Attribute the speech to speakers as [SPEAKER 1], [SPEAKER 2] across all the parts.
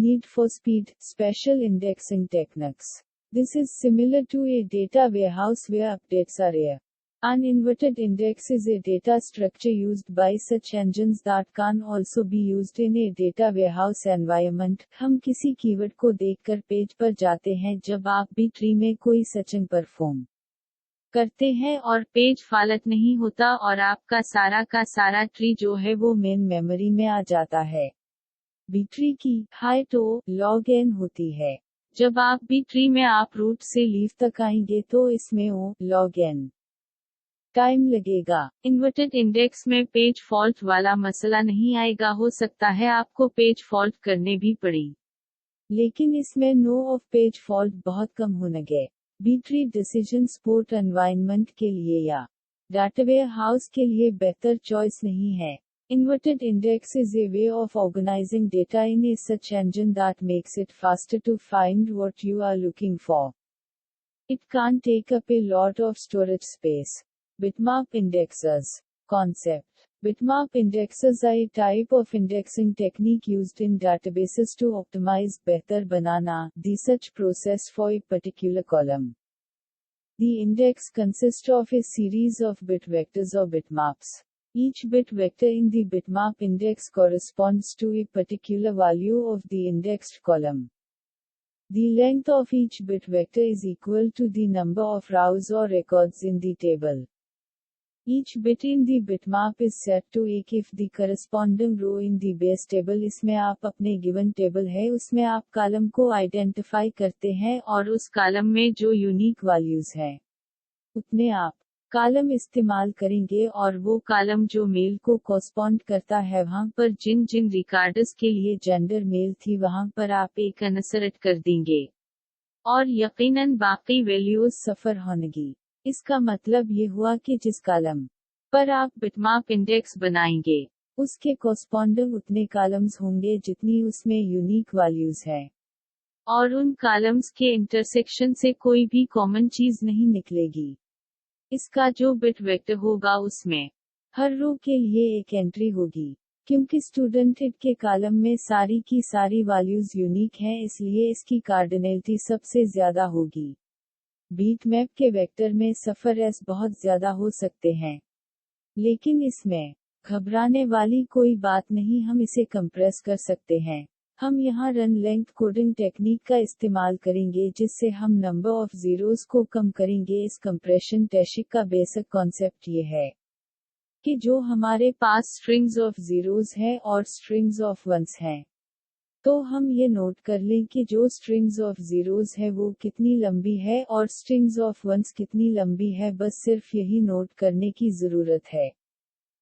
[SPEAKER 1] Need for speed, special indexing techniques. This is similar to a data warehouse where updates are rare. An inverted index is a data structure used by search engines that can also be used in a data warehouse environment. हम किसी keyword को देखकर page पर जाते हैं जब आप B tree में कोई सर्चिंग परफॉर्म करते हैं और पेज फाल्ट नहीं होता और आपका सारा ट्री जो है वो मेन मेमोरी में आ जाता है। बी ट्री की हाइट ओ लॉग एन होती है। जब आप बी ट्री में आप रूट से लीफ तक आएंगे तो इसमें ओ लॉग एन टाइम लगेगा। इन्वर्टेड इंडेक्स में पेज फॉल्ट वाला मसला नहीं आएगा, हो सकता है आपको पेज फॉल्ट करने भी पड़ी, लेकिन इसमें नो ऑफ पेज फॉल्ट बहुत कम होंगे। B tree decision support environment के लिए या डाटावेयर हाउस के लिए बेहतर चॉइस नहीं है। Inverted index is a way of organizing data in a search engine that makes it faster to find what you are looking for. It can take up a lot of storage space. Bitmap indexes. Concept. Bitmap indexes are a type of indexing technique used in databases to optimize better banana, the search process for a particular column. The index consists of a series of bit vectors or bitmaps. Each bit vector in the bitmap index corresponds to a particular value of the indexed column. The length of each bit vector is equal to the number of rows or records in the table. Each bit in the bitmap is set to 1 if the corresponding row in the base table इसमें आप अपने given table है उसमें आप column को identify करते हैं और उस कॉलम में जो यूनिक वैल्यूज है उतने आप कॉलम इस्तेमाल करेंगे और वो कॉलम जो मेल को कॉरस्पॉन्ड करता है वहां पर जिन जिन रिकॉर्ड्स के लिए जेंडर मेल थी वहां पर आप एक इंसर्ट कर देंगे और यकीनन बाकी वैल्यूज सफर होंगी। इसका मतलब ये हुआ कि जिस कॉलम पर आप बिटमैप इंडेक्स बनाएंगे उसके कॉरस्पॉन्डिंग उतने कॉलम्स होंगे जितनी उसमें यूनिक वैल्यूज है और उन कॉलम्स के इंटरसेक्शन से कोई भी कॉमन चीज नहीं निकलेगी। इसका जो बिट वेक्टर होगा उसमें हर रो के लिए एक एंट्री होगी। क्योंकि स्टूडेंट इट के कॉलम में सारी की सारी वैल्यूज यूनिक हैं इसलिए इसकी कार्डिनलिटी सबसे ज्यादा होगी। बीटमैप के वेक्टर में सफर एस बहुत ज्यादा हो सकते हैं, लेकिन इसमें घबराने वाली कोई बात नहीं, हम इसे कंप्रेस कर सकते हैं। हम यहाँ रन लेंथ कोडिंग टेक्निक का इस्तेमाल करेंगे जिससे हम नंबर ऑफ जीरोस को कम करेंगे। इस कंप्रेशन टेक्निक का बेसिक कॉन्सेप्ट ये है कि जो हमारे पास स्ट्रिंग्स ऑफ जीरोस है और स्ट्रिंग्स ऑफ वंस हैं, तो हम ये नोट कर लें कि जो स्ट्रिंग्स ऑफ जीरोस है वो कितनी लंबी है और स्ट्रिंग्स ऑफ वंस कितनी लंबी है, बस सिर्फ यही नोट करने की जरूरत है।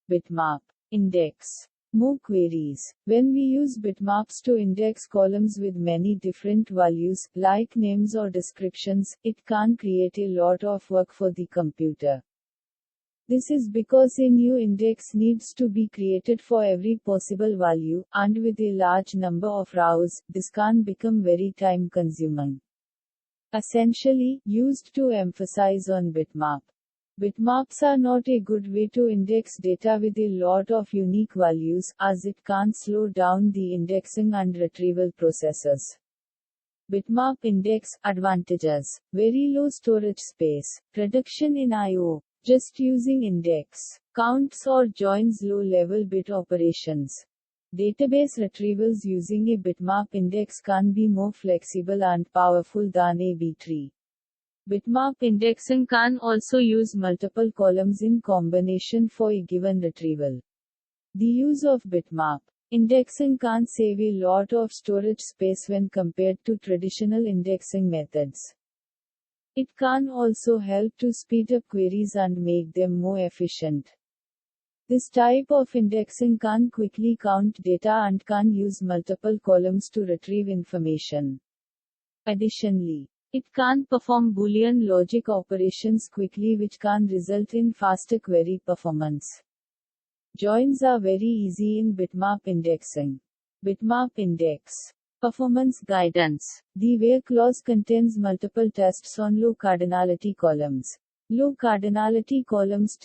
[SPEAKER 1] Bitmap index More queries. When we use bitmaps to index columns with many different values, like names or descriptions, it can create a lot of work for the computer. This is because a new index needs to be created for every possible value, and with a large number of rows, this can become very time consuming. Essentially, used to emphasize on bitmap. Bitmaps are not a good way to index data with a lot of unique values, as it can slow down the indexing and retrieval processes. Bitmap index advantages: very low storage space, reduction in I/O, just using index counts or joins low-level bit operations. Database retrievals using a bitmap index can be more flexible and powerful than a B tree. Bitmap indexing can also use multiple columns in combination for a given retrieval. The use of bitmap indexing can save a lot of storage space when compared to traditional indexing methods. It can also help to speed up queries and make them more efficient. This type of indexing can quickly count data and can use multiple columns to retrieve information. Additionally, it can perform Boolean logic operations quickly, which can result in faster query performance. Joins are very easy in bitmap indexing. Bitmap index performance guidance. The where clause contains multiple tests on low cardinality columns. Low cardinality columns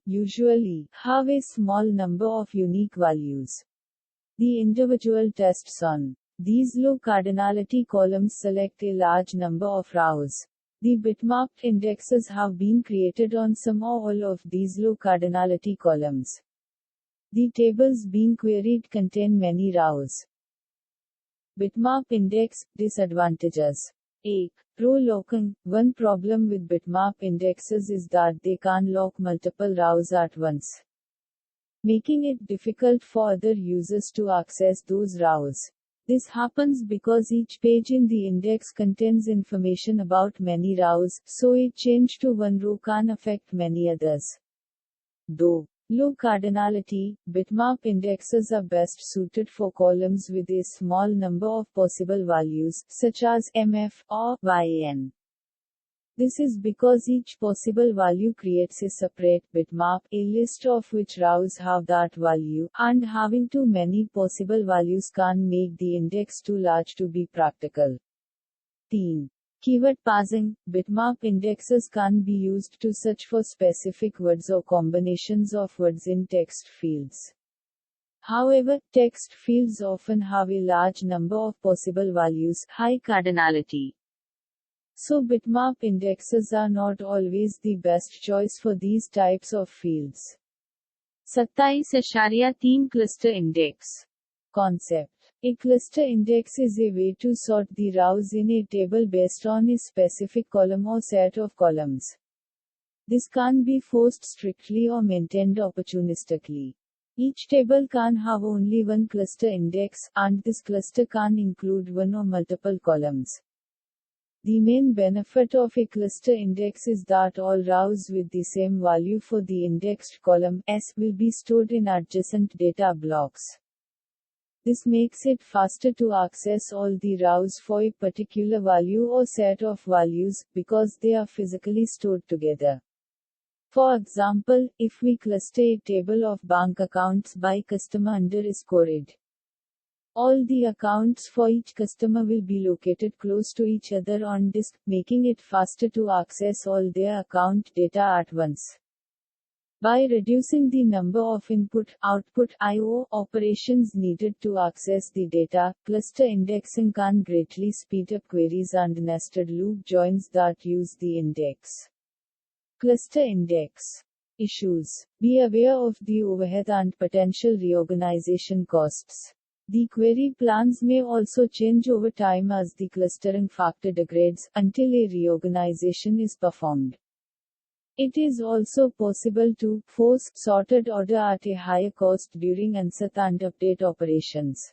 [SPEAKER 1] usually, have a small number of unique values. The individual tests on These low cardinality columns select a large number of rows. The bitmapped indexes have been created on some or all of these low cardinality columns. The tables being queried contain many rows. Bitmap index disadvantages. 8. Row locking. One problem with bitmap indexes is that they can lock multiple rows at once, making it difficult for other users to access those rows. This happens because each page in the index contains information about many rows, so a change to one row can affect many others. Though low cardinality, bitmap indexes are best suited for columns with a small number of possible values, such as mf or yn. This is because each possible value creates a separate bitmap, a list of which rows have that value, and having too many possible values can make the index too large to be practical. 10. Keyword parsing. Bitmap indexes can be used to search for specific words or combinations of words in text fields. However, text fields often have a large number of possible values, high cardinality. So bitmap indexes are not always the best choice for these types of fields. 27.3 Cluster Index. Concept. A cluster index is a way to sort the rows in a table based on a specific column or set of columns. This can be forced strictly or maintained opportunistically. Each table can have only one cluster index, and this cluster can include one or multiple columns. The main benefit of a cluster index is that all rows with the same value for the indexed column S will be stored in adjacent data blocks. This makes it faster to access all the rows for a particular value or set of values, because they are physically stored together. For example, if we cluster a table of bank accounts by customer underscore id, all the accounts for each customer will be located close to each other on disk, making it faster to access all their account data at once. By reducing the number of input-output I/O operations needed to access the data, cluster indexing can greatly speed up queries and nested loop joins that use the index. Cluster index issues. Be aware of the overhead and potential reorganization costs. The query plans may also change over time as the clustering factor degrades, until a reorganization is performed. It is also possible to force sorted order at a higher cost during insert and update operations.